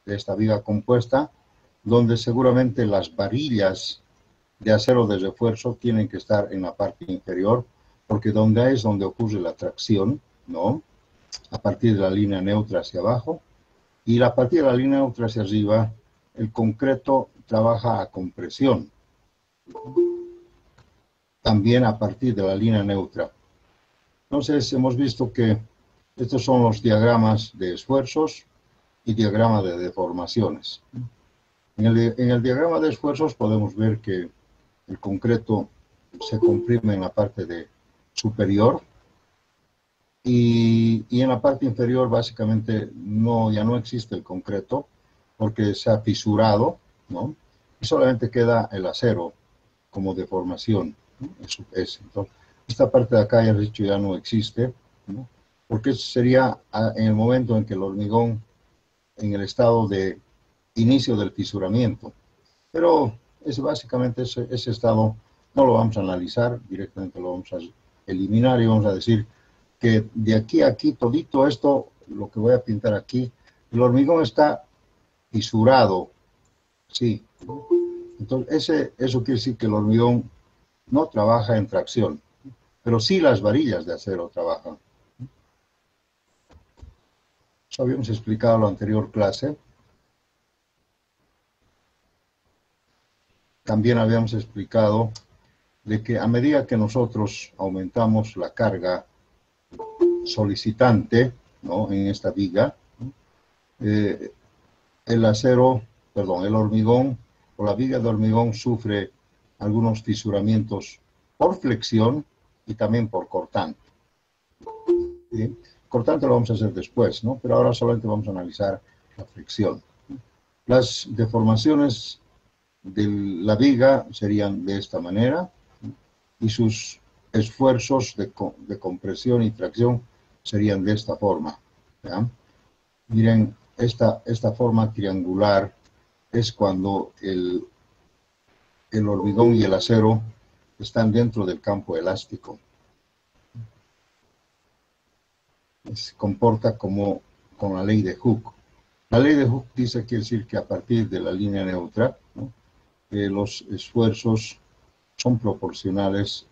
de esta viga compuesta, donde seguramente las varillas de acero de refuerzo tienen que estar en la parte inferior, porque donde es donde ocurre la tracción, ¿no? A partir de la línea neutra hacia abajo, y a partir de la línea neutra hacia arriba, el concreto trabaja a compresión, también a partir de la línea neutra. Entonces, hemos visto que estos son los diagramas de esfuerzos y diagrama de deformaciones. En el diagrama de esfuerzos podemos ver que el concreto se comprime en la parte superior y en la parte inferior básicamente ya no existe el concreto porque se ha fisurado, ¿no? Y solamente queda el acero como deformación, ¿no? Entonces, esta parte de acá ya he dicho ya no existe, ¿no? Porque sería en el momento en que el hormigón en el estado de inicio del fisuramiento. Pero básicamente ese estado no lo vamos a analizar, directamente lo vamos a eliminar y vamos a decir que de aquí a aquí, todito esto, lo que voy a pintar aquí, el hormigón está fisurado, sí. Entonces, eso quiere decir que el hormigón no trabaja en tracción, pero sí las varillas de acero trabajan. Eso habíamos explicado en la anterior clase. También habíamos explicado de que a medida que nosotros aumentamos la carga solicitante, ¿no? En esta viga, el hormigón o la viga de hormigón sufre algunos fisuramientos por flexión y también por cortante. ¿Sí? Cortante lo vamos a hacer después, ¿no? Pero ahora solamente vamos a analizar la fricción. Las deformaciones de la viga serían de esta manera y sus esfuerzos de compresión y tracción serían de esta forma, ¿ya? Miren, esta forma triangular es cuando el hormigón y el acero están dentro del campo elástico. Se comporta como con la ley de Hooke. La ley de Hooke quiere decir que a partir de la línea neutra, ¿no? Los esfuerzos son proporcionales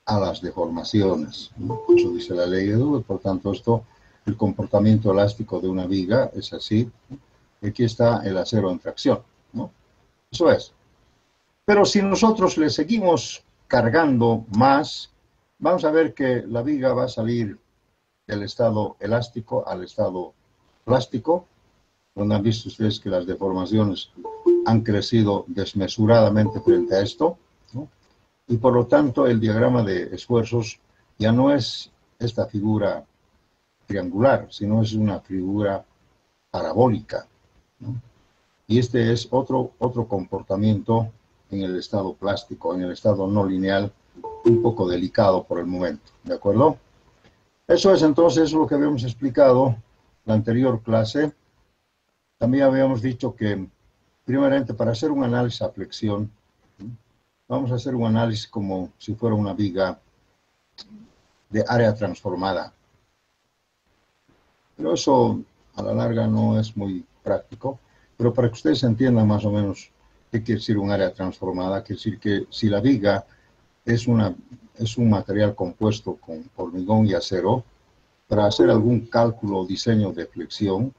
a las deformaciones, ¿no? Eso dice la ley de Hooke. Por tanto, el comportamiento elástico de una viga es así. Aquí está el acero en tracción, ¿no? Eso es. Pero si nosotros le seguimos cargando más, vamos a ver que la viga va a salir del estado elástico al estado plástico, donde han visto ustedes que las deformaciones han crecido desmesuradamente frente a esto, ¿no? Y por lo tanto el diagrama de esfuerzos ya no es esta figura triangular, sino es una figura parabólica, ¿no? Y este es otro comportamiento en el estado plástico, en el estado no lineal, un poco delicado por el momento, ¿de acuerdo? Eso es entonces lo que habíamos explicado en la anterior clase. También habíamos dicho que, primeramente, para hacer un análisis a flexión, vamos a hacer un análisis como si fuera una viga de área transformada. Pero eso, a la larga, no es muy práctico. Pero para que ustedes entiendan más o menos qué quiere decir un área transformada, quiere decir que si la viga es un material compuesto con hormigón y acero, para hacer algún cálculo o diseño de flexión,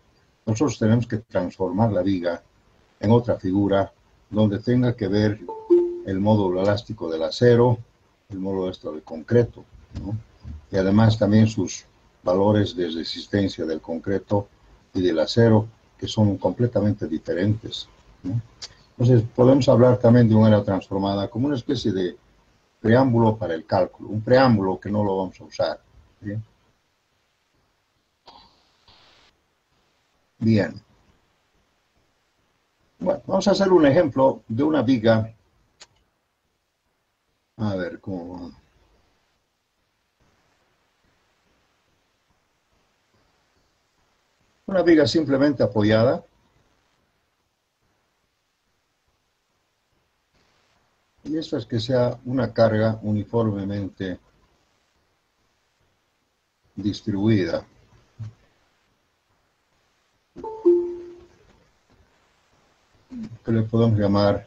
nosotros tenemos que transformar la viga en otra figura donde tenga que ver el módulo elástico del acero, el módulo del concreto, ¿no? Y además también sus valores de resistencia del concreto y del acero, que son completamente diferentes, ¿no? Entonces, podemos hablar también de un área transformada como una especie de preámbulo para el cálculo, un preámbulo que no lo vamos a usar, ¿sí? Bien. Bueno, vamos a hacer un ejemplo de una viga. A ver cómo va. Una viga simplemente apoyada. Y esto es que sea una carga uniformemente distribuida. que le podemos llamar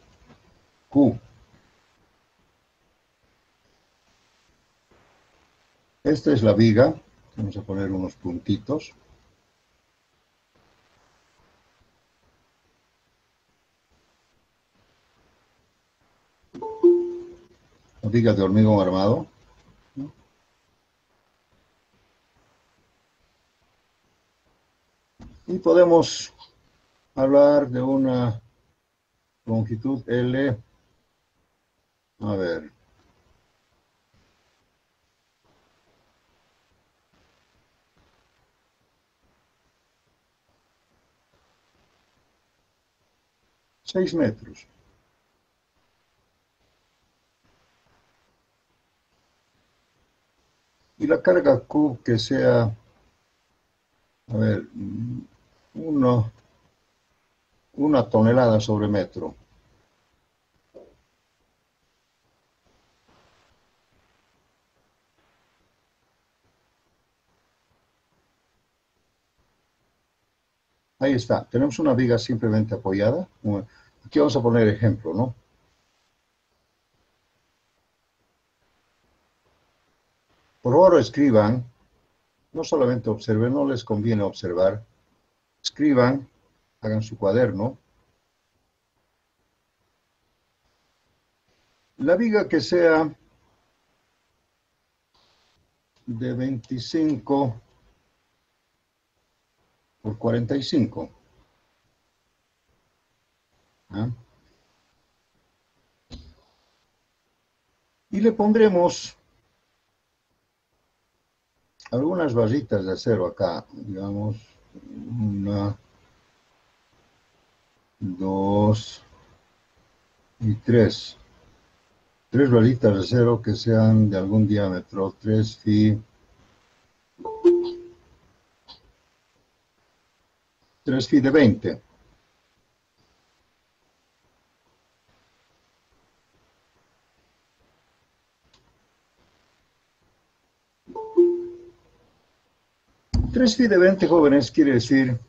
Q. Esta es la viga. Vamos a poner unos puntitos. La viga de hormigón armado. Y podemos hablar de una longitud L. A ver. $6. Y la carga Q que sea, a ver, una tonelada sobre metro. Ahí está. Tenemos una viga simplemente apoyada. Aquí vamos a poner ejemplo, ¿no? Por favor, escriban. No solamente observen, no les conviene observar. Escriban, hagan su cuaderno. La viga que sea de 25 por 45. ¿Ah? Y le pondremos algunas barritas de acero acá, digamos, 1, 2 y 3. 3 barritas de acero que sean de algún diámetro, 3 phi, 3 phi de 20. Tres phi de 20, jóvenes, quiere decir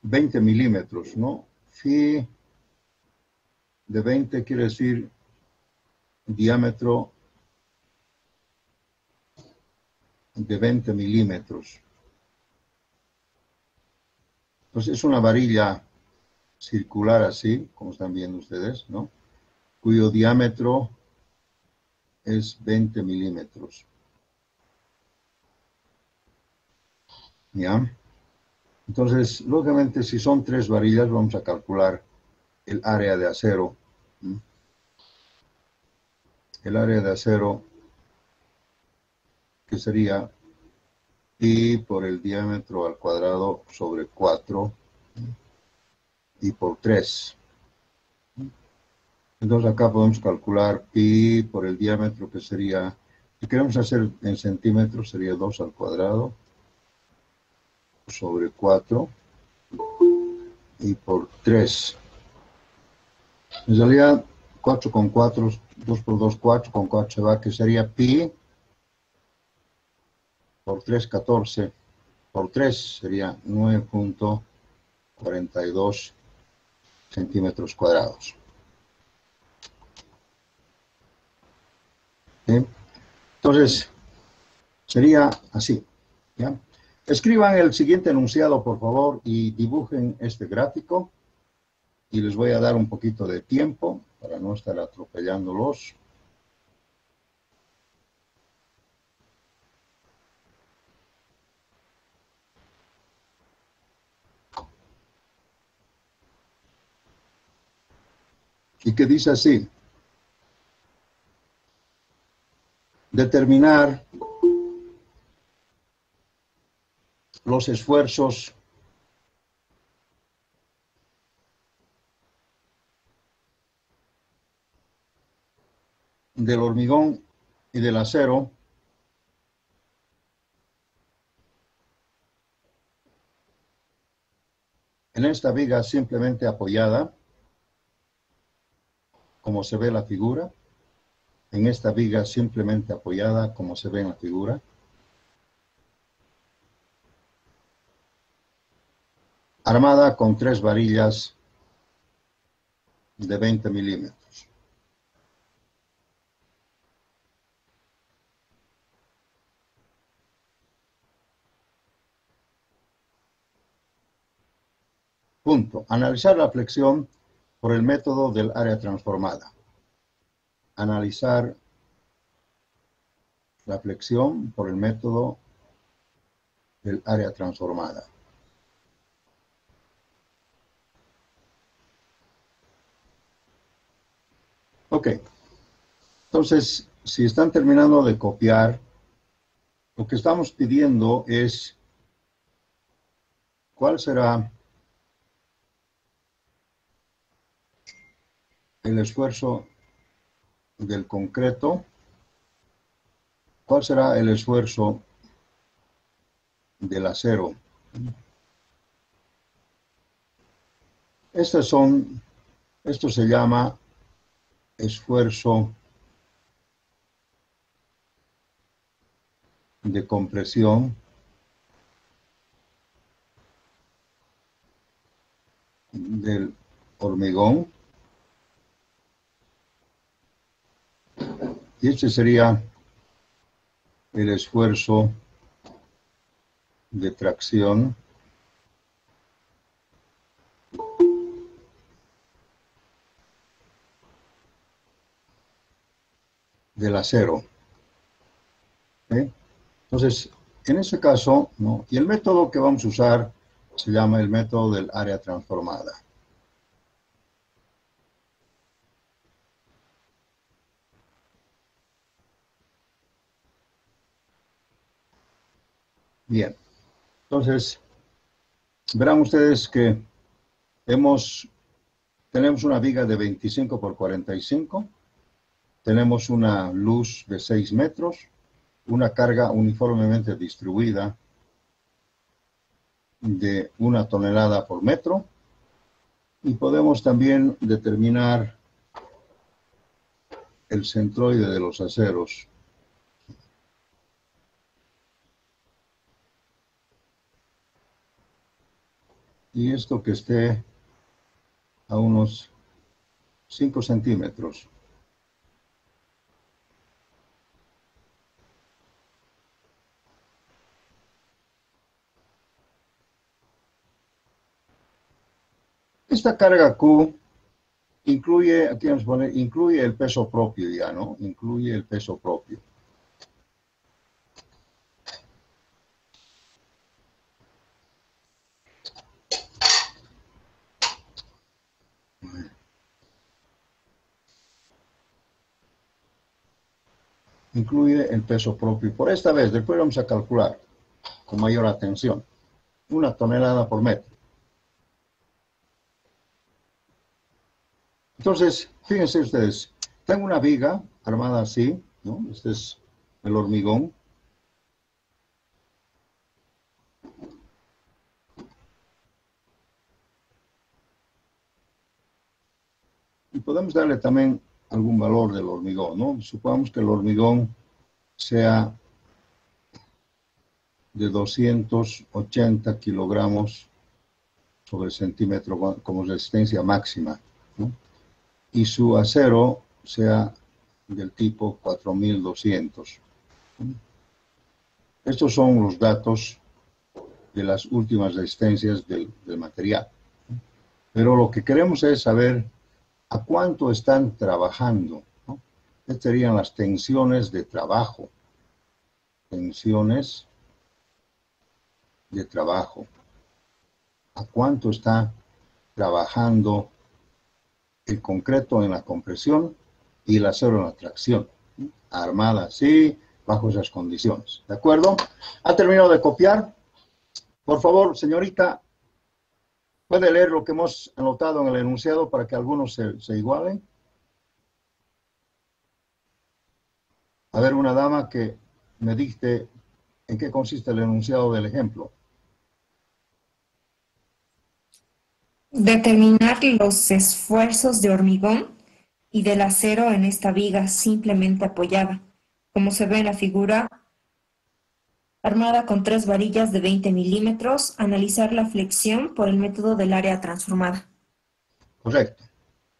20 milímetros, ¿no? Phi de 20 quiere decir diámetro de 20 milímetros. Entonces es una varilla circular así, como están viendo ustedes, ¿no? Cuyo diámetro es 20 milímetros. ¿Ya? Entonces, lógicamente, si son 3 varillas, vamos a calcular el área de acero. El área de acero, que sería pi por el diámetro al cuadrado sobre 4 y por 3. Entonces acá podemos calcular pi por el diámetro, que sería, si queremos hacer en centímetros, sería 2 al cuadrado sobre 4 y por 3. En realidad, 4 con 4, 2 por 2, 4 con 4 se va, que sería pi por 3, 14, por 3 sería 9.42 centímetros cuadrados. ¿Sí? Entonces, sería así. ¿Ya? Escriban el siguiente enunciado, por favor, y dibujen este gráfico. Y les voy a dar un poquito de tiempo para no estar atropellándolos. Y que dice así: determinar los esfuerzos del hormigón y del acero en esta viga simplemente apoyada, como se ve en la figura, en esta viga simplemente apoyada, como se ve en la figura, armada con 3 varillas de 20 milímetros. Punto. Analizar la flexión por el método del área transformada. Analizar la flexión por el método del área transformada. Ok. Entonces, si están terminando de copiar, lo que estamos pidiendo es cuál será el esfuerzo del concreto, cuál será el esfuerzo del acero. Esto se llama esfuerzo de compresión del hormigón. Y este sería el esfuerzo de tracción del acero. ¿Okay? Entonces, en ese caso, ¿no? Y el método que vamos a usar se llama el método del área transformada. Bien, entonces, verán ustedes que tenemos una viga de 25 por 45, tenemos una luz de 6 metros, una carga uniformemente distribuida de 1 tonelada por metro, y podemos también determinar el centroide de los aceros. Y esto que esté a unos 5 centímetros. Esta carga Q incluye, aquí vamos a poner, incluye el peso propio ya, ¿no? Incluye el peso propio. Incluye el peso propio. Por esta vez, después vamos a calcular con mayor atención. 1 tonelada por metro. Entonces, fíjense ustedes, tengo una viga armada así, ¿no? Este es el hormigón. Y podemos darle también algún valor del hormigón, ¿no? Supongamos que el hormigón sea de 280 kilogramos sobre centímetro como resistencia máxima, ¿no? Y su acero sea del tipo 4200. Estos son los datos de las últimas resistencias del material. Pero lo que queremos es saber a cuánto están trabajando, ¿no? Estas serían las tensiones de trabajo. Tensiones de trabajo. ¿A cuánto está trabajando el concreto en la compresión y el acero en la tracción? Armada así, bajo esas condiciones. ¿De acuerdo? ¿Ha terminado de copiar? Por favor, señorita, ¿puede leer lo que hemos anotado en el enunciado para que algunos se igualen? A ver, una dama que me dicte en qué consiste el enunciado del ejemplo. Determinar los esfuerzos de hormigón y del acero en esta viga simplemente apoyada, como se ve en la figura, armada con 3 varillas de 20 milímetros, analizar la flexión por el método del área transformada. Correcto.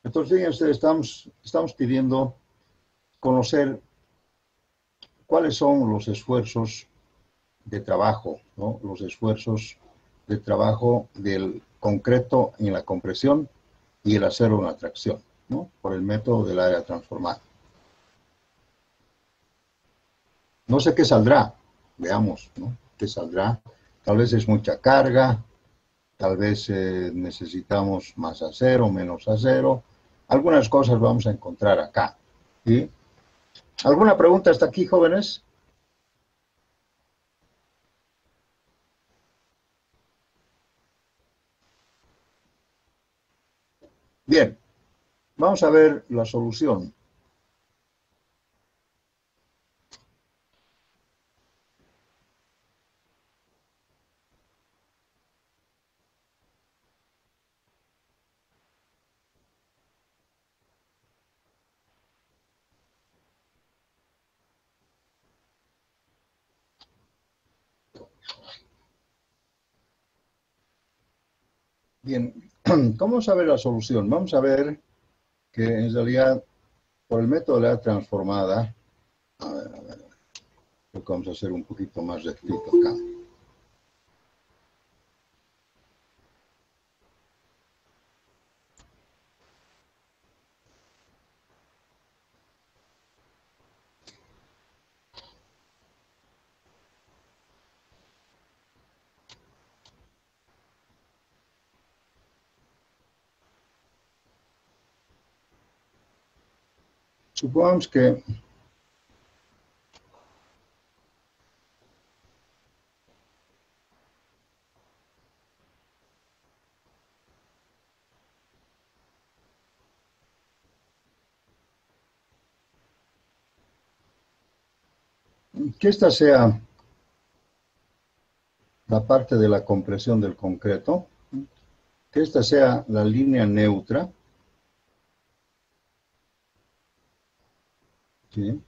Entonces, fíjense, estamos pidiendo conocer cuáles son los esfuerzos de trabajo, ¿no? Los esfuerzos de trabajo del concreto en la compresión y el acero en la tracción, ¿no? Por el método del área transformada. No sé qué saldrá, veamos, ¿no? ¿Qué saldrá? Tal vez es mucha carga, tal vez necesitamos más acero, menos acero. Algunas cosas vamos a encontrar acá, ¿sí? ¿Alguna pregunta hasta aquí, jóvenes? Bien, vamos a ver la solución. Bien, ¿cómo saber la solución? Vamos a ver que en realidad por el método de la transformada, a ver, creo que vamos a hacer un poquito más rectito acá. Supongamos que esta sea la parte de la compresión del concreto, que esta sea la línea neutra, ¿sí?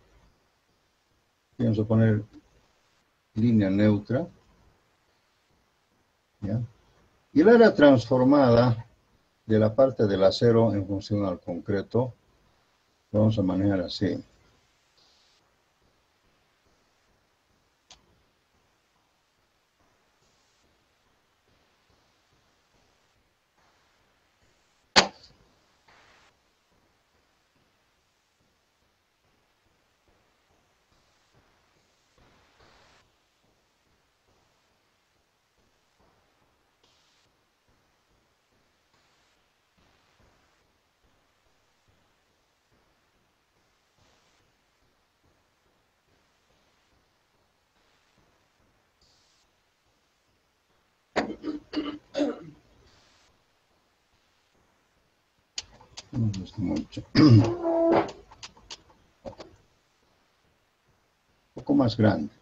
Vamos a poner línea neutra, ¿ya? Y el área transformada de la parte del acero en función al concreto, lo vamos a manejar así. No me gusta mucho. Un poco más grande.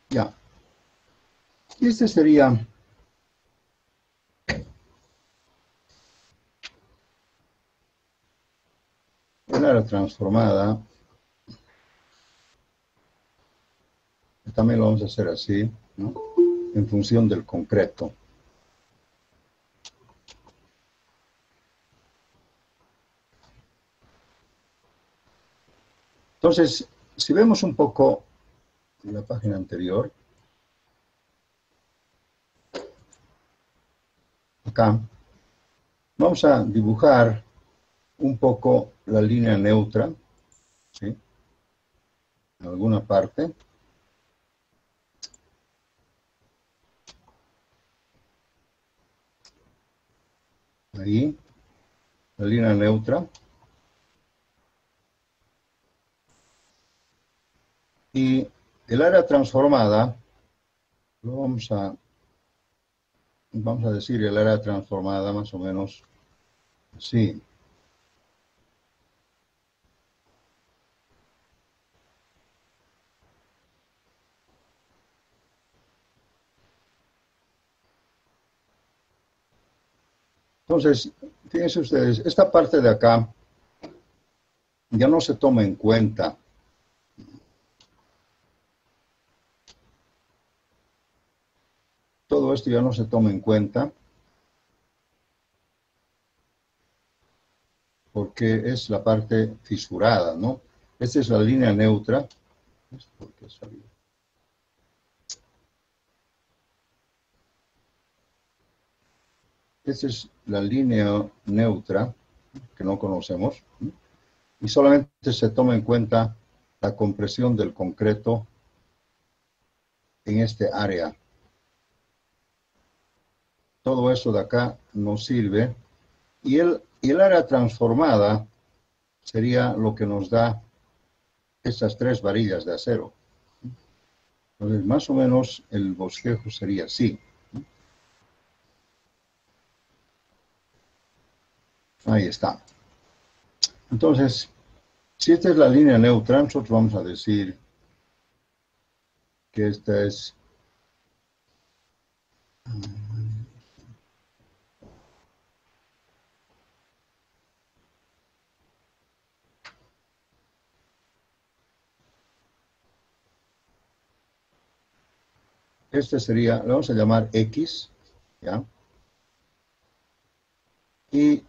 Ya. Y este sería el área transformada. También lo vamos a hacer así, ¿no? En función del concreto. Entonces, si vemos un poco la página anterior, acá, vamos a dibujar un poco la línea neutra, ¿sí? En alguna parte. Ahí, la línea neutra. Y el área transformada, lo vamos a decir el área transformada más o menos así. Entonces, fíjense ustedes, esta parte de acá ya no se toma en cuenta todo esto ya no se toma en cuenta porque es la parte fisurada, ¿no? Esta es la línea neutra. ¿Por qué salió? Esta es la línea neutra que no conocemos, ¿no? Y solamente se toma en cuenta la compresión del concreto en este área. Todo eso de acá nos sirve. Y el área transformada sería lo que nos da estas 3 varillas de acero. Entonces, más o menos el bosquejo sería así. Ahí está. Entonces, si esta es la línea neutra, nosotros vamos a decir que esta es este sería, le vamos a llamar X, ¿ya? Y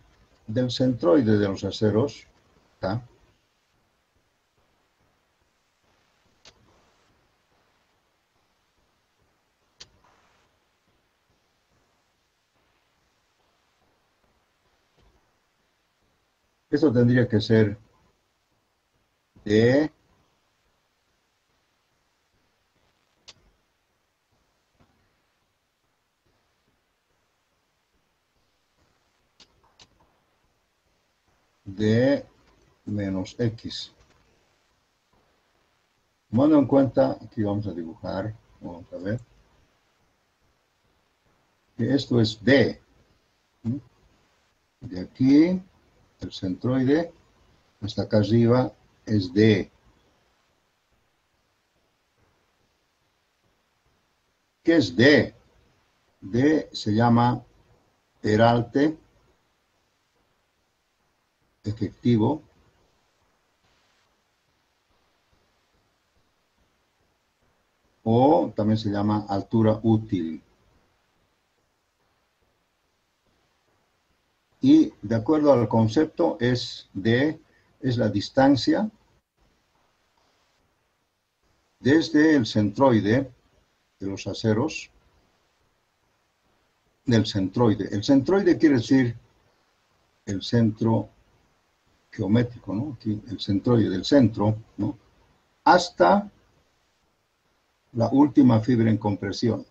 del centroide de los aceros, ¿está? Esto tendría que ser de menos X. Tomando en cuenta, aquí vamos a dibujar, vamos a ver, que esto es D. ¿Sí? De aquí, el centroide, hasta acá arriba es D. ¿Qué es D? D se llama peralte efectivo o también se llama altura útil. Y de acuerdo al concepto es la distancia desde el centroide de los aceros del centroide. El centroide quiere decir el centro geométrico, ¿no? Aquí el centroide del centro, ¿no? Hasta la última fibra en compresión.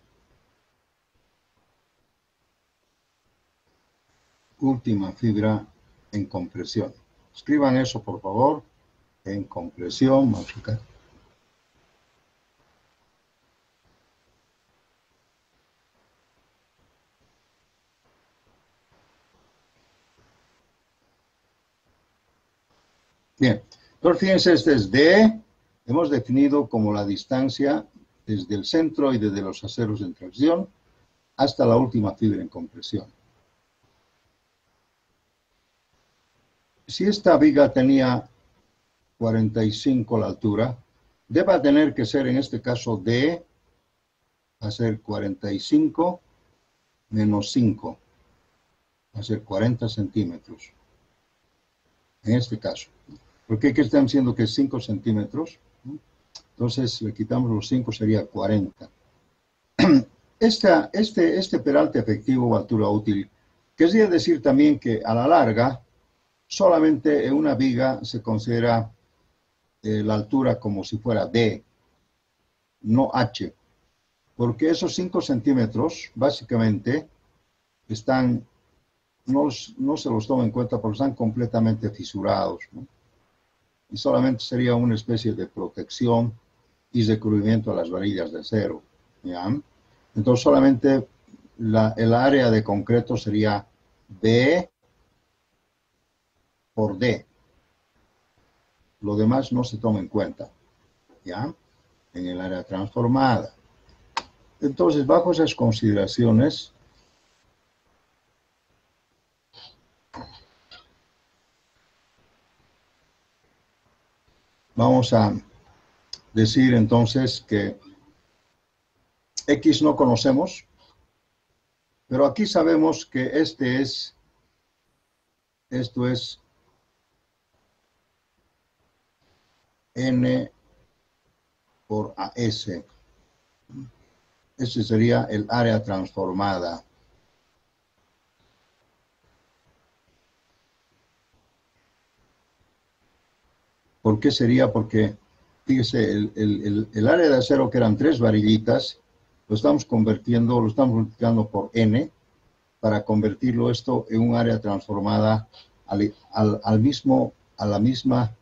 Última fibra en compresión. Escriban eso, por favor. En compresión, vamos acá. Bien, entonces fíjense, este es D, hemos definido como la distancia desde el centroide de los aceros en tracción hasta la última fibra en compresión. Si esta viga tenía 45 la altura, D va a tener que ser, en este caso, D, va a ser 45 menos 5, va a ser 40 centímetros. En este caso. Porque aquí están diciendo que es 5 centímetros. Entonces le quitamos los 5, sería 40. Este peralte efectivo o altura útil, querría decir también que a la larga, solamente en una viga se considera la altura como si fuera D, no H. Porque esos 5 centímetros, básicamente, están, no se los toma en cuenta porque están completamente fisurados, ¿no? Y solamente sería una especie de protección y recubrimiento a las varillas de acero, ¿ya? Entonces solamente el área de concreto sería B por D. Lo demás no se toma en cuenta, ¿ya? En el área transformada. Entonces, bajo esas consideraciones, vamos a decir entonces que X no conocemos, Pero aquí sabemos que esto es N por AS. Ese sería el área transformada. ¿Por qué sería? Porque, fíjese, el área de acero, que eran 3 varillitas, lo estamos convirtiendo, lo estamos multiplicando por N, para convertirlo esto en un área transformada a la misma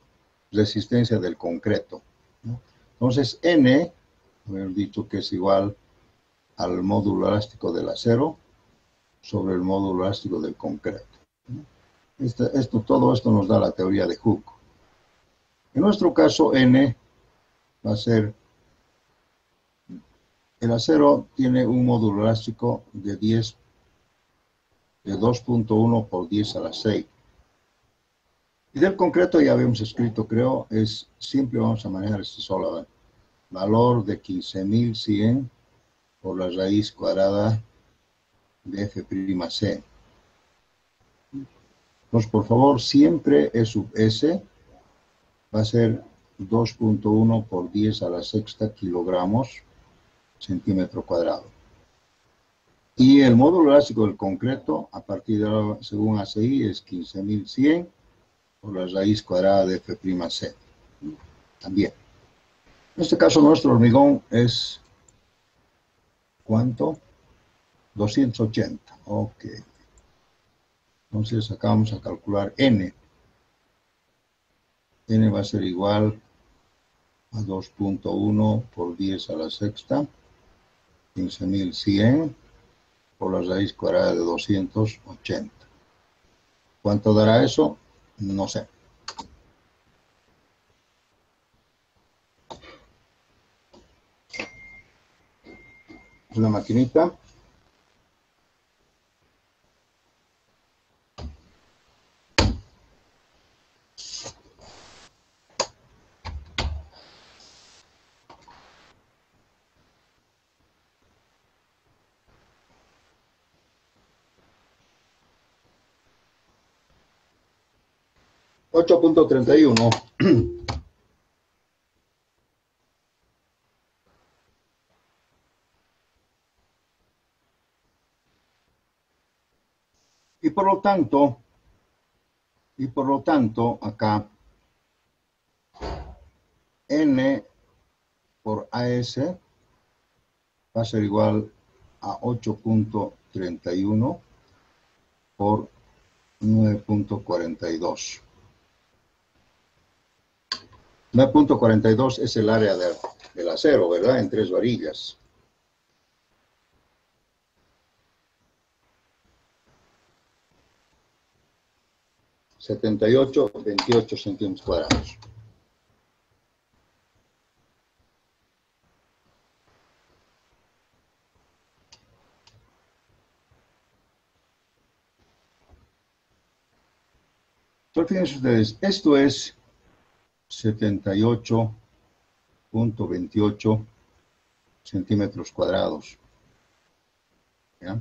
resistencia del concreto, ¿no? Entonces, N, hemos dicho que es igual al módulo elástico del acero sobre el módulo elástico del concreto, ¿no? Todo esto nos da la teoría de Hooke. En nuestro caso, N va a ser, el acero tiene un módulo elástico de 2.1 por 10 a la 6. Y del concreto ya habíamos escrito, creo, es simple, vamos a manejar este solo valor de 15.100 por la raíz cuadrada de F'C. Entonces, por favor, siempre E sub S va a ser 2.1 por 10 a la sexta kilogramos centímetro cuadrado. Y el módulo elástico del concreto, a partir de ahora, según ACI, es 15.100 por la raíz cuadrada de F'C. También. En este caso, nuestro hormigón es, ¿cuánto? 280. Ok. Entonces, acá vamos a calcular N. N va a ser igual a 2.1 por 10 a la sexta, 15.100 por la raíz cuadrada de 280. ¿Cuánto dará eso? No sé. Una maquinita. $8.31. Y por lo tanto, acá, N por AS va a ser igual a 8.31 por 9.42. 9.42 es el área del acero, ¿verdad? En 3 varillas. (78.28 centímetros cuadrados). Entonces, fíjense ustedes, esto es 78.28 centímetros cuadrados, ¿ya?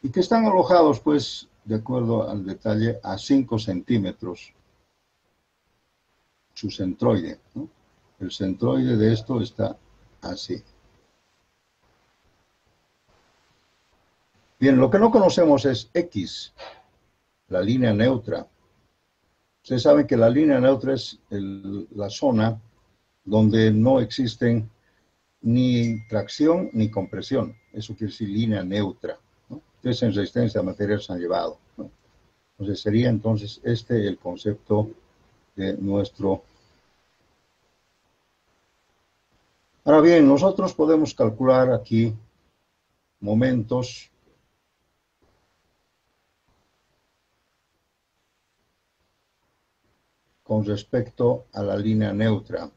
Y que están alojados, pues, de acuerdo al detalle, a 5 centímetros su centroide, ¿no? El centroide de esto está así. Bien, lo que no conocemos es X, la línea neutra. Ustedes saben que la línea neutra es la zona donde no existen ni tracción ni compresión. Eso quiere decir línea neutra, ¿no? Ustedes en resistencia a materiales han llevado, ¿no? Entonces sería entonces el concepto de nuestro. Ahora bien, nosotros podemos calcular aquí momentos con respecto a la línea neutra.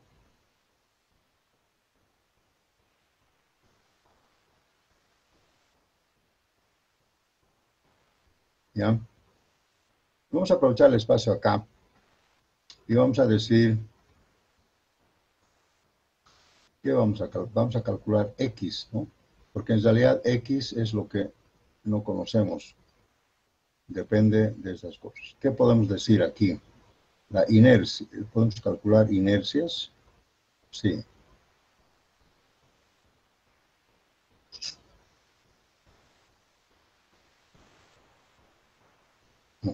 ¿Ya? Vamos a aprovechar el espacio acá y vamos a decir que vamos a calcular X, ¿no? Porque en realidad X es lo que no conocemos. Depende de esas cosas. ¿Qué podemos decir aquí? La inercia. ¿Podemos calcular inercias? Sí.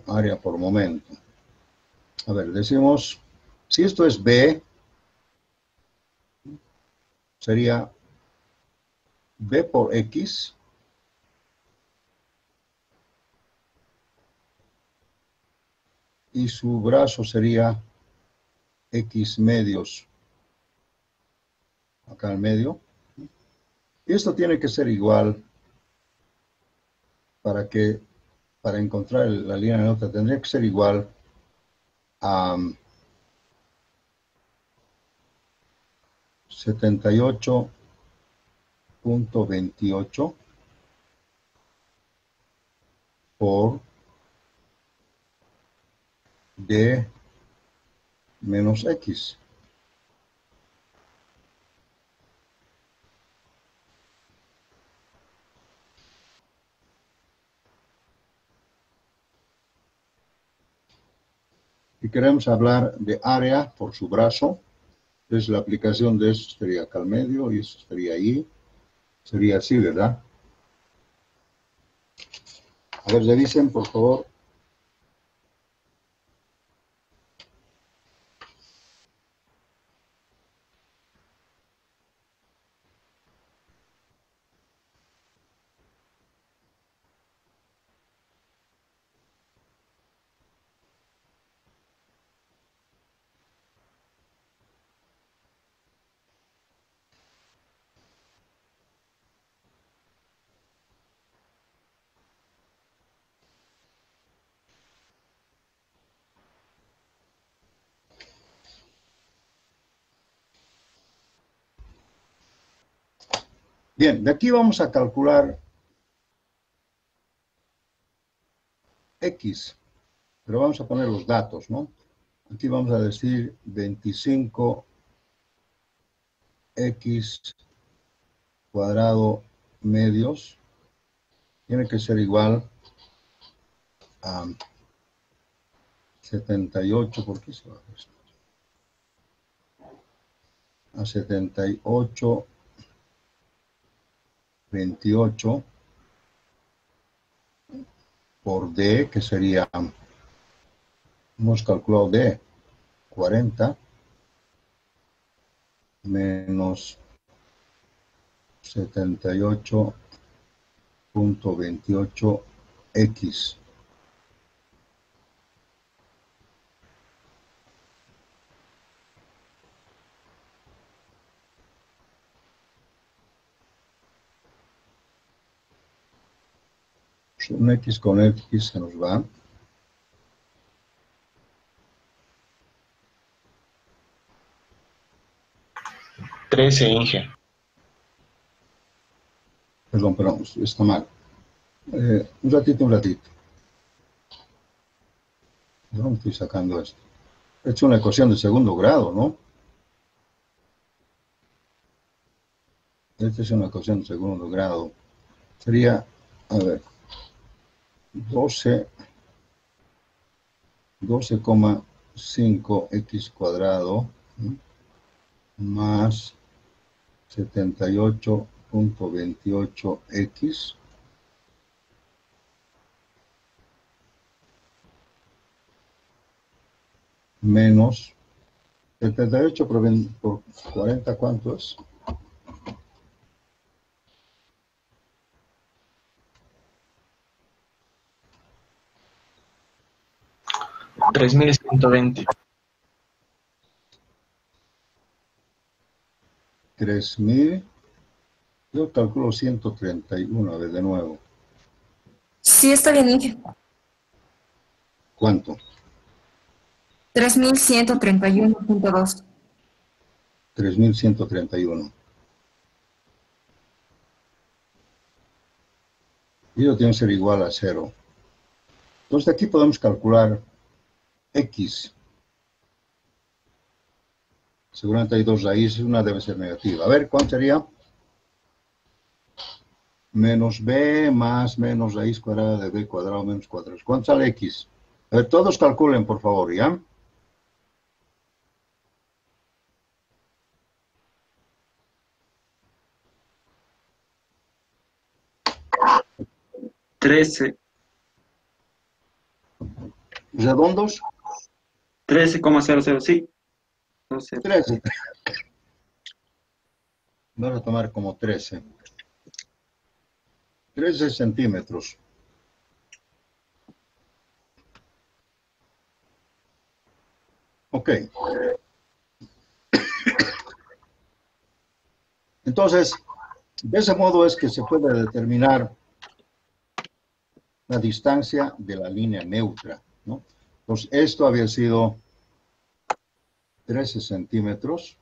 Área por momento. A ver, decimos, si esto es B, sería B por X y su brazo sería X medios acá en medio. Y esto tiene que ser igual para encontrar la línea neutra, tendría que ser igual a 78.28 por D menos X. Y queremos hablar de área por su brazo. Entonces la aplicación de esto sería acá al medio y esto estaría ahí. Sería así, ¿verdad? A ver, revisen, por favor. Bien, de aquí vamos a calcular X, pero vamos a poner los datos, ¿no? Aquí vamos a decir 25X cuadrado medios. Tiene que ser igual a 78, ¿por qué se va a esto? A 78.28 por D, que sería, hemos calculado D, 40 menos 78.28X. Un X con X se nos va. Inge. Perdón, está mal. Un ratito. ¿De dónde estoy sacando esto? He hecho una ecuación de segundo grado, ¿no? Esta es una ecuación de segundo grado. Sería, a ver, 12,5x cuadrado, ¿no?, más 78.28x menos 78 por 40, ¿cuánto es? 3.120. 3.000, yo calculo 131, a ver, de nuevo. Sí, está bien, Inge. ¿Cuánto? 3.131.2. 3.131. Y eso tiene que ser igual a 0. Entonces aquí podemos calcular X. Seguramente hay dos raíces, una debe ser negativa. A ver, ¿cuánto sería? menos b más menos raíz cuadrada de b cuadrado menos 4. ¿Cuánto sale x? A ver, todos calculen, por favor, ¿ya? ¿Redondos? 13,00, sí. 13. Voy a tomar como 13. 13 centímetros. Ok. Entonces, de ese modo es que se puede determinar la distancia de la línea neutra, ¿no? Entonces, esto había sido 13 centímetros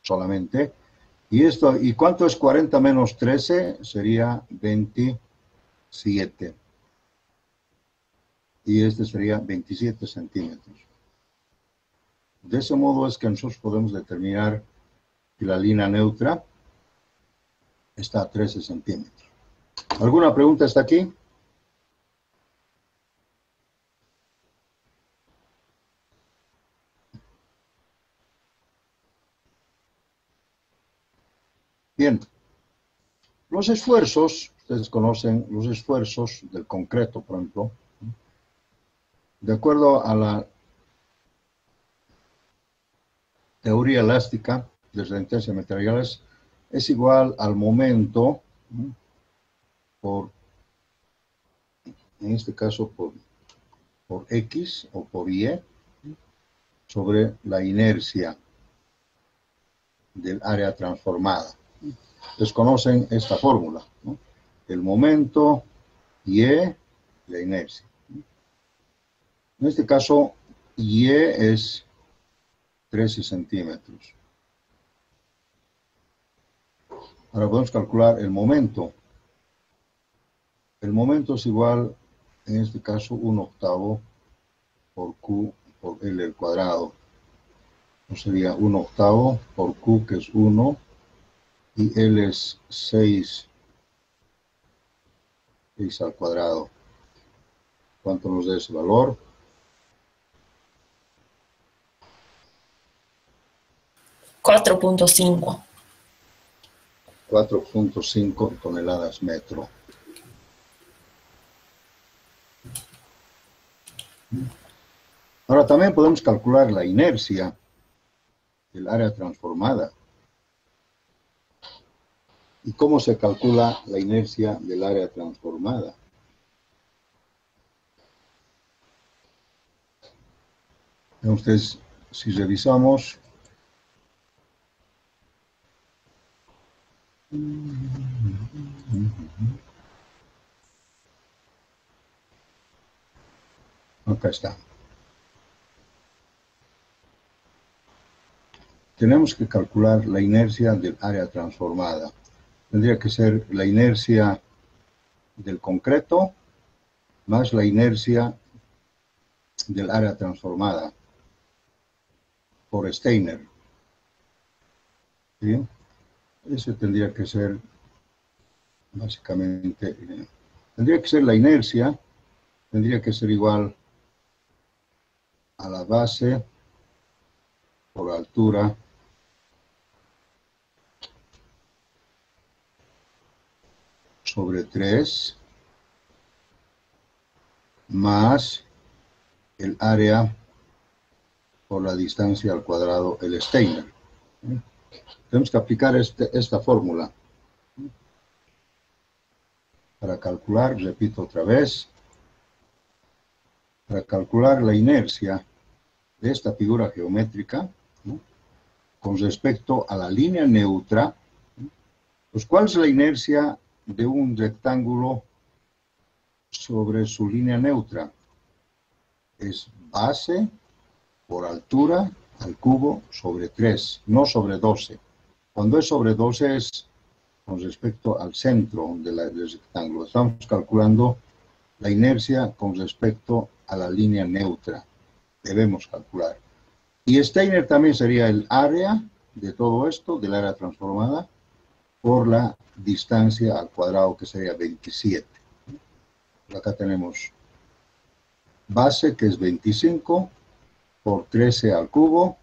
solamente. Y esto, ¿y cuánto es 40 menos 13? Sería 27. Y este sería 27 centímetros. De ese modo es que nosotros podemos determinar que la línea neutra está a 13 centímetros. ¿Alguna pregunta hasta aquí? Bien. Los esfuerzos, ustedes conocen los esfuerzos del concreto, por ejemplo, de acuerdo a la teoría elástica de resistencia de materiales, es igual al momento por, en este caso, por X o por Y, sobre la inercia del área transformada. Ustedes conocen esta fórmula, ¿no? El momento Y, la inercia. En este caso, Y es 13 centímetros. Ahora podemos calcular el momento. El momento es igual, en este caso, 1/8 por Q por L al cuadrado. O sería 1/8 por Q, que es 1, y L es 6 al cuadrado. ¿Cuánto nos da ese valor? 4.5. 4.5 toneladas metro. Ahora también podemos calcular la inercia del área transformada. ¿Y cómo se calcula la inercia del área transformada? Entonces, si revisamos, acá está. Tenemos que calcular la inercia del área transformada. Tendría que ser la inercia del concreto más la inercia del área transformada por Steiner. ¿Sí? Ese tendría que ser, básicamente, tendría que ser la inercia, tendría que ser igual a la base por altura sobre 3 más el área por la distancia al cuadrado, el Steiner. Tenemos que aplicar esta fórmula para calcular, repito otra vez, para calcular la inercia de esta figura geométrica, ¿no?, con respecto a la línea neutra. Pues, ¿cuál es la inercia de un rectángulo sobre su línea neutra? Es base por altura al cubo sobre 3, no sobre 12. Cuando es sobre 12 es con respecto al centro del rectángulo. Estamos calculando la inercia con respecto a la línea neutra. Debemos calcular. Y Steiner también sería el área de todo esto, del área transformada, por la distancia al cuadrado, que sería 27. Acá tenemos base, que es 25, por 13 al cubo,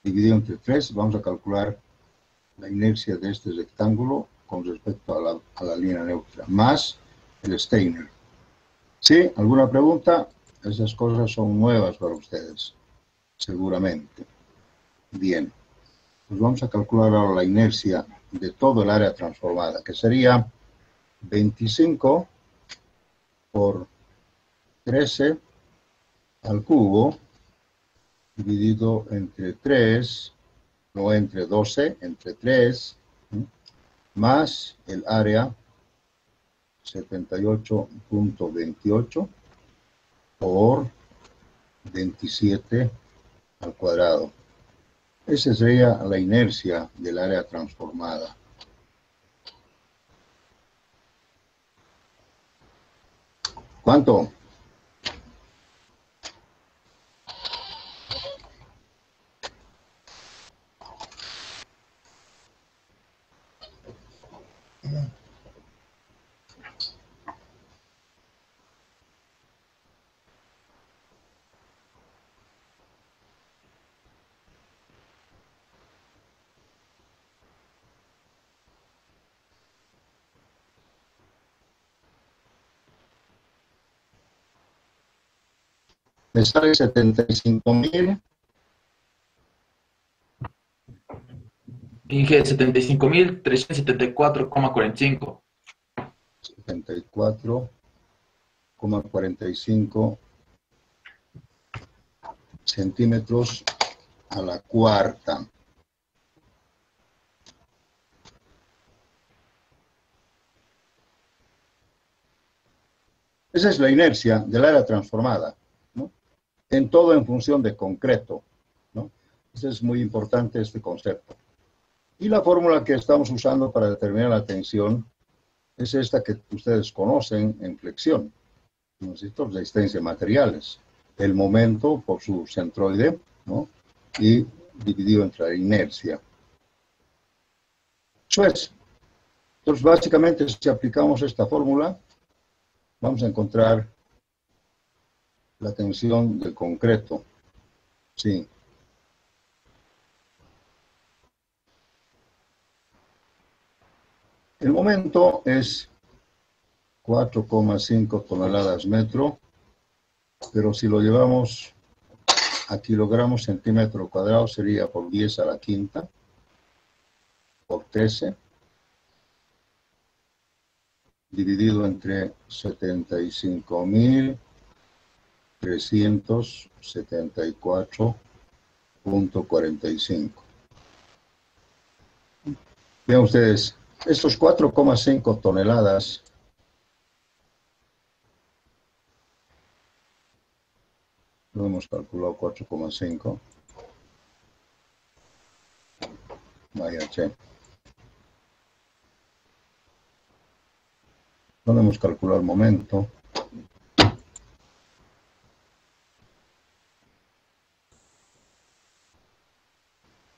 dividido entre 3. Vamos a calcular la inercia de este rectángulo con respecto a la línea neutra, más el Steiner. ¿Sí? ¿Alguna pregunta? Esas cosas son nuevas para ustedes, seguramente. Bien. Pues vamos a calcular ahora la inercia de todo el área transformada, que sería 25 por 13 al cubo, dividido entre 3, no entre 12, entre 3, más el área 78.28 por 27 al cuadrado. Esa sería la inercia del área transformada. ¿Cuánto? Me sale 75.000. Inge, 75.374,45. 74,45 centímetros a la cuarta. Esa es la inercia del área transformada, ¿no? En todo en función de concreto, ¿no? Eso es muy importante, este concepto. Y la fórmula que estamos usando para determinar la tensión es esta que ustedes conocen en flexión. Necesito resistencia de materiales. El momento por su centroide, ¿no? Y dividido entre la inercia. Eso es. Entonces, básicamente, si aplicamos esta fórmula, vamos a encontrar la tensión del concreto. Sí. El momento es 4,5 toneladas metro, pero si lo llevamos a kilogramos centímetro cuadrado sería por 10 a la quinta, por 13, dividido entre 75.374.45. Vean ustedes, estos 4,5 toneladas lo hemos calculado 4,5. Vaya, che. No le hemos calculado el momento.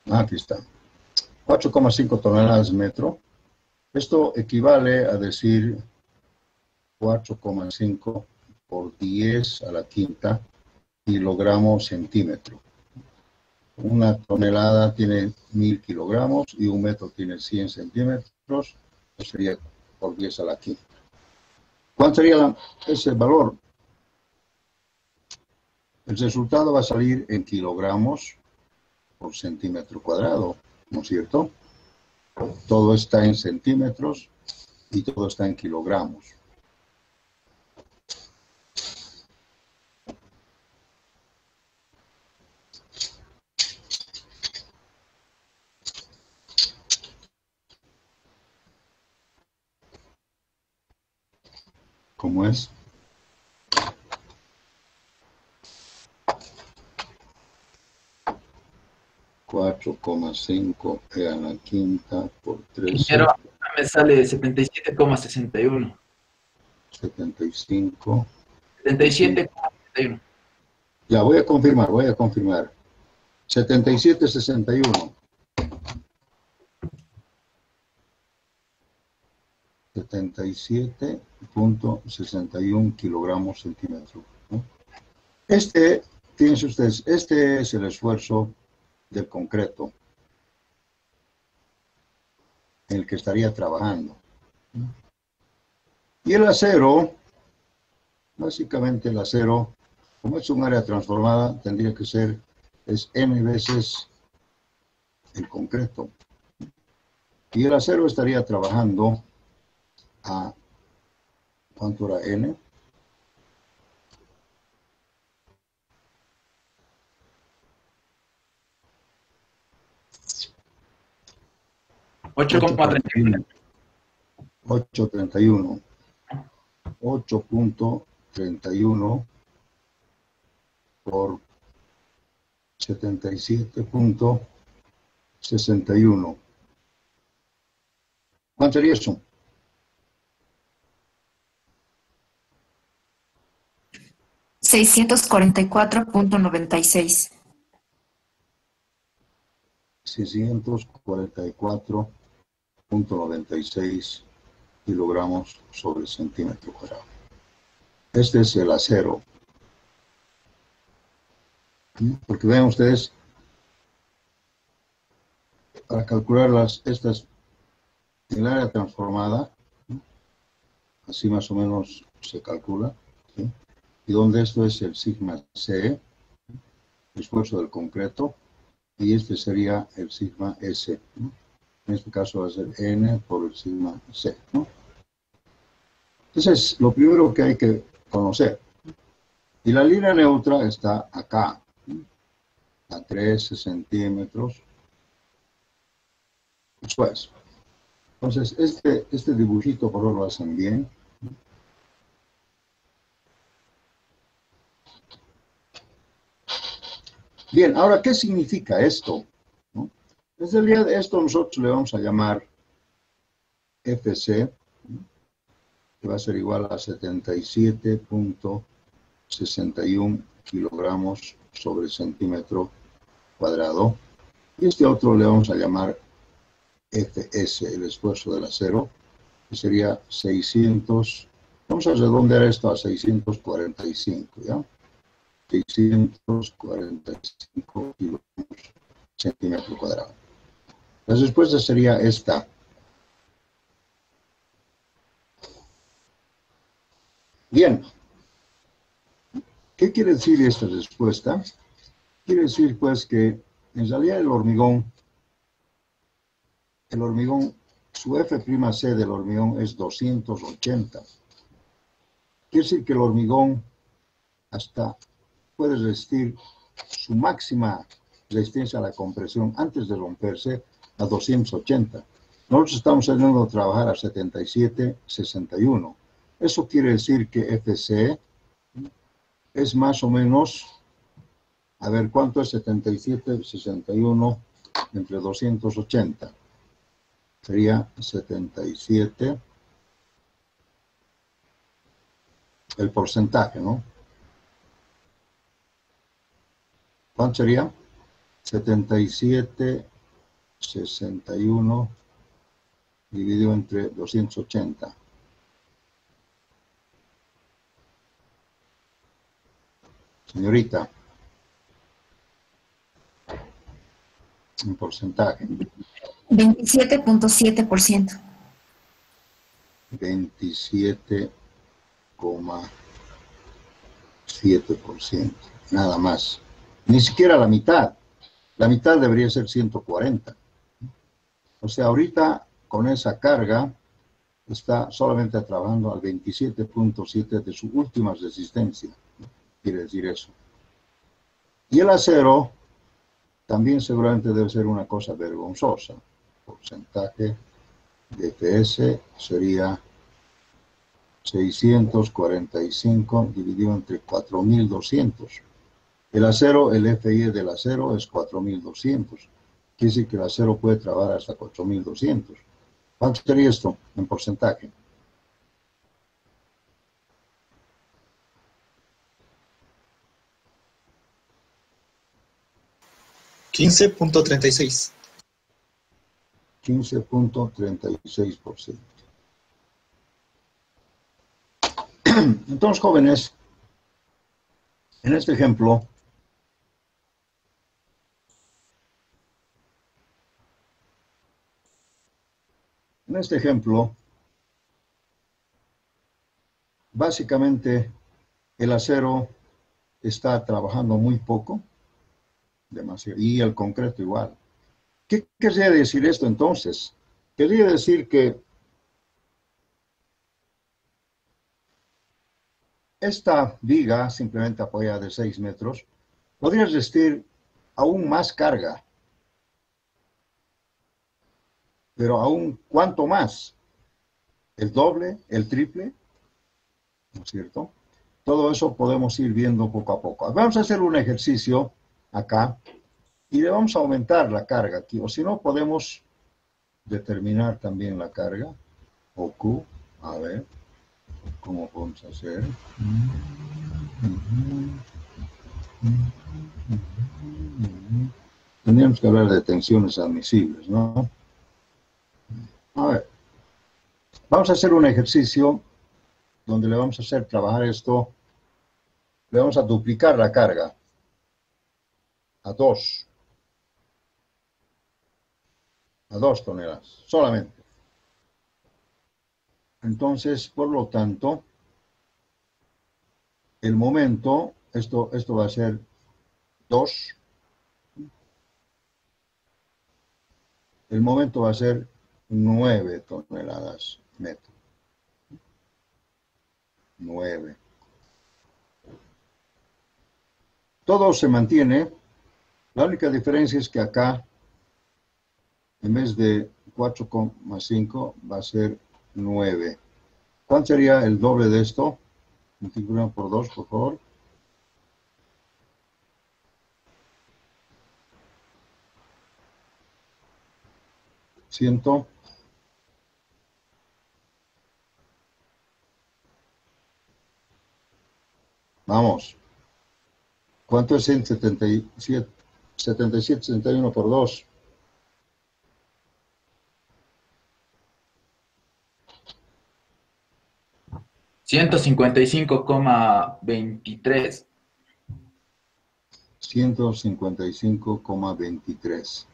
Aquí está. 4,5 toneladas metro. Esto equivale a decir 4,5 por 10 a la quinta kilogramos centímetro. Una tonelada tiene 1000 kilogramos y un metro tiene 100 centímetros. Eso sería por 10 a la quinta. ¿Cuánto sería ese valor? El resultado va a salir en kilogramos por centímetro cuadrado, ¿no es cierto? Todo está en centímetros y todo está en kilogramos. ¿Cómo es? $4,5 a la quinta por 13. Ingeniero, me sale 77,61. 75. 77,61. Ya, voy a confirmar. 77,61. 77.61 kilogramos centímetro, ¿no? Fíjense ustedes, este es el esfuerzo del concreto en el que estaría trabajando. Y el acero, básicamente el acero, como es un área transformada, tendría que ser, es m veces el concreto. Y el acero estaría trabajando a, ¿cuánto era n? 8,31. 8.31. 8.31 por 77.61. ¿Cuánto sería eso? $644.96. 644.96 kilogramos sobre centímetro cuadrado. Este es el acero. Porque vean ustedes, para calcular estas, el área transformada, así más o menos se calcula, ¿sí? Y donde esto es el sigma C, esfuerzo del concreto, y este sería el sigma S, ¿no? En este caso va a ser N por el sigma C, ¿no? Entonces, lo primero que hay que conocer, y la línea neutra está acá, ¿no? A 13 centímetros. Después, entonces, este dibujito, por favor, lo hacen bien. Bien, ahora, ¿qué significa esto? ¿No? Desde el día de esto nosotros le vamos a llamar FC, ¿no? Que va a ser igual a 77.61 kilogramos sobre centímetro cuadrado. Y este otro le vamos a llamar FS, el esfuerzo del acero, que sería 600, vamos a redondear esto a 645, ¿ya? 645 kilogramos centímetro cuadrado. La respuesta sería esta. Bien. ¿Qué quiere decir esta respuesta? Quiere decir, pues, que en realidad el hormigón, su F'C del hormigón es 280. Quiere decir que el hormigón hasta puede resistir su máxima resistencia a la compresión antes de romperse a 280. Nosotros estamos saliendo a trabajar a 77, 61. Eso quiere decir que FC es más o menos, a ver, ¿cuánto es 77, 61 entre 280? Sería 77, el porcentaje, ¿no? ¿Cuánto sería? 77, 61 dividido entre 280. Señorita, un porcentaje. 27.7%. 27,7%. Nada más. Ni siquiera la mitad. La mitad debería ser 140. O sea, ahorita con esa carga está solamente trabajando al 27.7 de su última resistencia. Quiere decir eso. Y el acero también seguramente debe ser una cosa vergonzosa. Porcentaje de FS sería 645 dividido entre 4.200. El acero, el FI del acero es 4.200. Quiere decir que el acero puede trabajar hasta 4.200. ¿Cuánto sería esto en porcentaje? $15.36. 15.36%. Entonces, jóvenes, en este ejemplo, básicamente el acero está trabajando muy poco, demasiado, y el concreto igual. ¿Qué querría decir esto entonces? Querría decir que esta viga, simplemente apoyada de 6 metros, podría resistir aún más carga. Pero aún, ¿cuánto más? ¿El doble? ¿El triple? ¿No es cierto? Todo eso podemos ir viendo poco a poco. Vamos a hacer un ejercicio acá y le vamos a aumentar la carga aquí. O si no, podemos determinar también la carga. O Q. A ver, ¿cómo podemos hacer? Tendríamos que hablar de tensiones admisibles, ¿no? A ver, vamos a hacer un ejercicio donde le vamos a hacer trabajar esto. Le vamos a duplicar la carga a 2 toneladas, solamente. Entonces, por lo tanto, el momento, esto va a ser 2. El momento va a ser 9 toneladas metro. 9. Todo se mantiene. La única diferencia es que acá, en vez de 4,5, va a ser 9. ¿Cuánto sería el doble de esto? Multiplicamos por 2, por favor. Ciento. Vamos. ¿Cuánto es 177? 77, 71 por 2. $155,23. 155,23.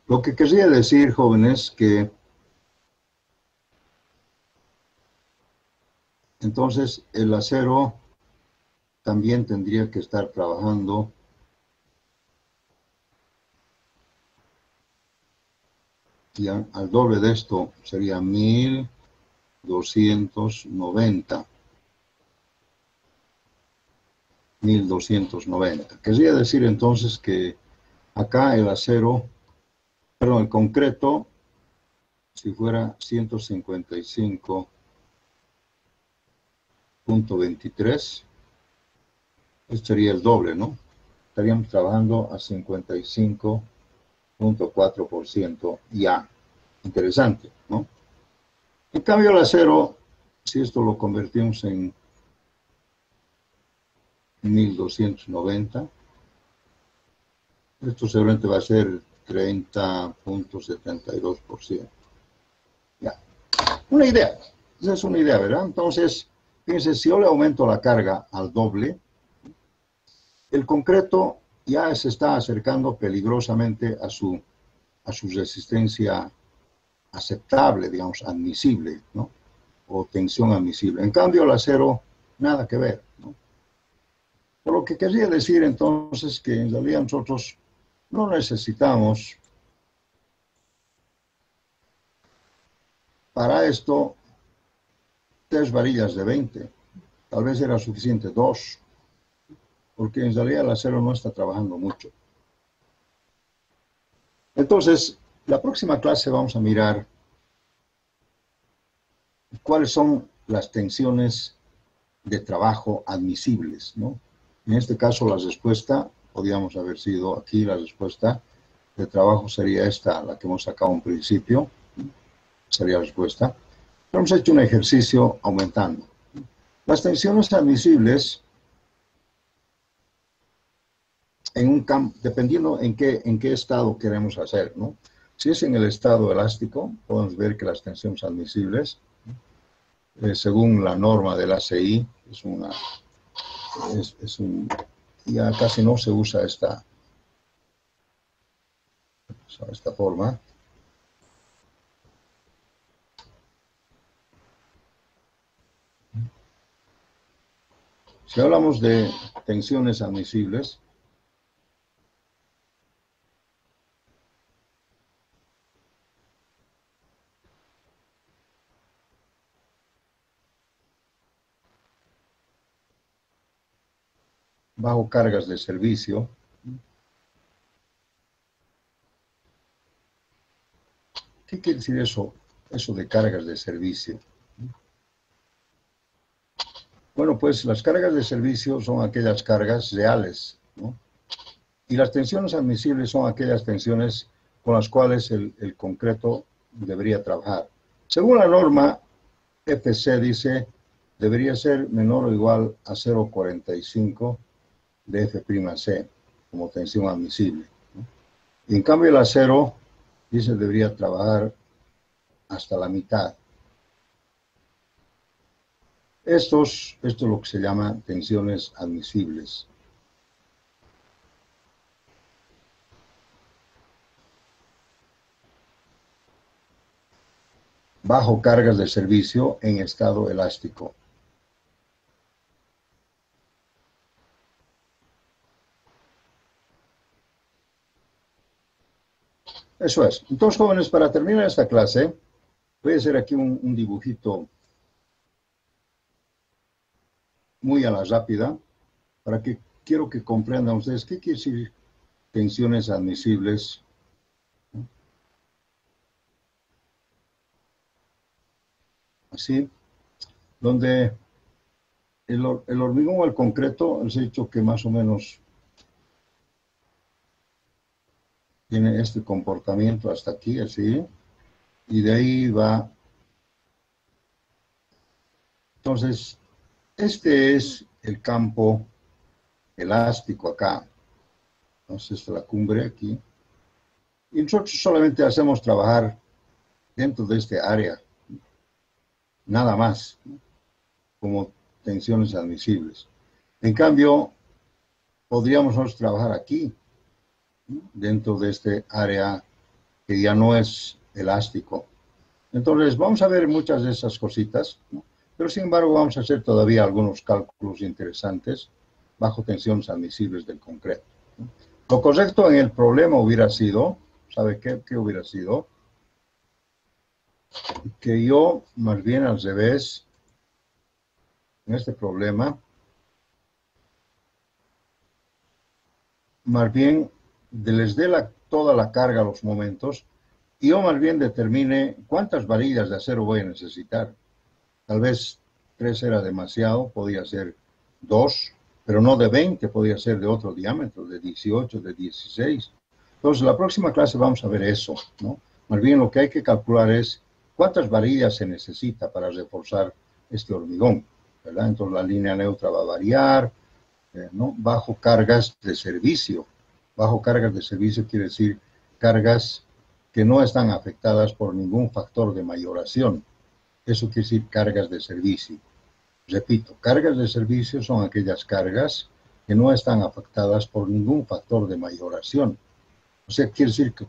Lo que querría decir, jóvenes, que entonces el acero también tendría que estar trabajando y al doble de esto sería 1290. 1290. Querría decir entonces que acá el acero, perdón, el concreto, si fuera 155,23, esto sería el doble, ¿no? Estaríamos trabajando a 55,4% ya. Interesante, ¿no? En cambio el acero, si esto lo convertimos en 1290, esto seguramente va a ser 30,72%. Ya. Una idea. Esa es una idea, ¿verdad? Entonces, fíjense, si yo le aumento la carga al doble, el concreto ya se está acercando peligrosamente a su resistencia aceptable, digamos, admisible, ¿no? O tensión admisible. En cambio, el acero, nada que ver, ¿no? Por lo que quería decir entonces que en realidad nosotros no necesitamos para esto 3 varillas de 20. Tal vez era suficiente 2, porque en realidad el acero no está trabajando mucho. Entonces, la próxima clase vamos a mirar cuáles son las tensiones de trabajo admisibles, ¿no? En este caso, la respuesta, podríamos haber sido aquí, la respuesta de trabajo sería esta, la que hemos sacado en principio, sería la respuesta. Pero hemos hecho un ejercicio aumentando. Las tensiones admisibles, en un campo, dependiendo en qué estado queremos hacer, ¿no? Si es en el estado elástico, podemos ver que las tensiones admisibles según la norma del ACI, ya casi no se usa esta forma. Si hablamos de tensiones admisibles, bajo cargas de servicio, ¿qué quiere decir eso de cargas de servicio? Bueno, pues las cargas de servicio son aquellas cargas reales, ¿no? Y las tensiones admisibles son aquellas tensiones con las cuales el concreto debería trabajar. Según la norma FC dice, debería ser menor o igual a 0,45 de F'C como tensión admisible, ¿no? Y en cambio el acero dice debería trabajar hasta la mitad. Esto es lo que se llama tensiones admisibles. Bajo cargas de servicio en estado elástico. Eso es. Entonces, jóvenes, para terminar esta clase, voy a hacer aquí un dibujito muy a la rápida, para que quiero que comprendan ustedes qué quiere decir tensiones admisibles. Así, donde el hormigón o el concreto, les he dicho que más o menos tiene este comportamiento hasta aquí, así, y de ahí va. Entonces, este es el campo elástico acá. Entonces, esta es la cumbre aquí. Y nosotros solamente hacemos trabajar dentro de este área, nada más, ¿no? Como tensiones admisibles. En cambio, podríamos nosotros trabajar aquí, ¿no? Dentro de este área que ya no es elástico. Entonces, vamos a ver muchas de esas cositas, ¿no? Pero sin embargo vamos a hacer todavía algunos cálculos interesantes bajo tensiones admisibles del concreto, ¿no? Lo correcto en el problema hubiera sido, ¿sabe qué hubiera sido? Que yo, más bien al revés, en este problema, más bien les dé toda la carga a los momentos, y yo más bien determine cuántas varillas de acero voy a necesitar. Tal vez 3 era demasiado, podía ser 2, pero no de 20, podía ser de otro diámetro, de 18, de 16. Entonces, la próxima clase vamos a ver eso, ¿no? Más bien lo que hay que calcular es cuántas varillas se necesita para reforzar este hormigón, ¿verdad? Entonces, la línea neutra va a variar, ¿no? Bajo cargas de servicio. Bajo cargas de servicio quiere decir cargas que no están afectadas por ningún factor de mayoración. Eso quiere decir cargas de servicio. Repito, cargas de servicio son aquellas cargas que no están afectadas por ningún factor de mayoración. O sea, quiere decir que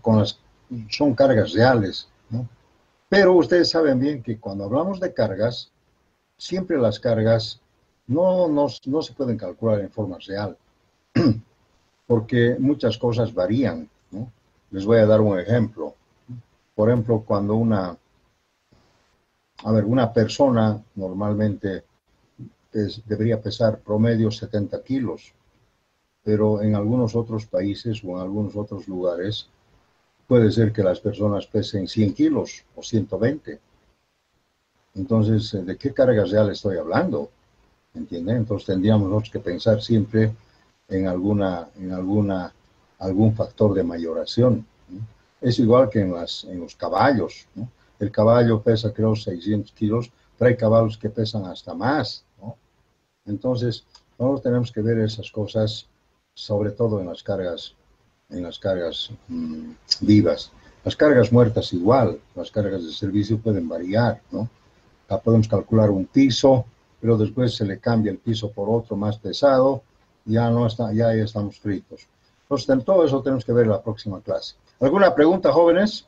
son cargas reales, ¿no? Pero ustedes saben bien que cuando hablamos de cargas, siempre las cargas no se pueden calcular en forma real, porque muchas cosas varían, ¿no? Les voy a dar un ejemplo. Por ejemplo, cuando una persona normalmente debería pesar promedio 70 kilos, pero en algunos otros países o en algunos otros lugares puede ser que las personas pesen 100 kilos o 120. Entonces, ¿de qué carga real estoy hablando? ¿Entienden? Entonces tendríamos nosotros que pensar siempre en algún factor de mayoración, ¿no? Es igual que en los caballos, ¿no? El caballo pesa, creo, 600 kilos, pero hay caballos que pesan hasta más, ¿no? Entonces, nosotros tenemos que ver esas cosas, sobre todo en las cargas vivas. Las cargas muertas igual, las cargas de servicio pueden variar, ¿no? podemos calcular un piso, pero después se le cambia el piso por otro más pesado, ya no está, ya estamos fritos. Entonces, en todo eso tenemos que ver en la próxima clase. ¿Alguna pregunta, jóvenes?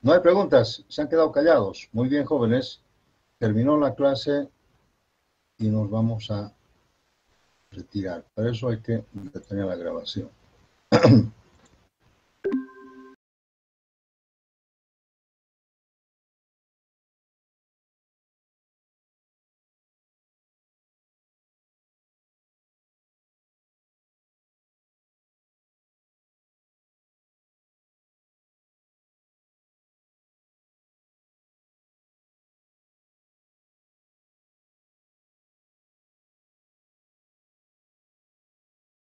¿No hay preguntas? ¿Se han quedado callados? Muy bien, jóvenes. Terminó la clase y nos vamos a retirar. Para eso hay que detener la grabación.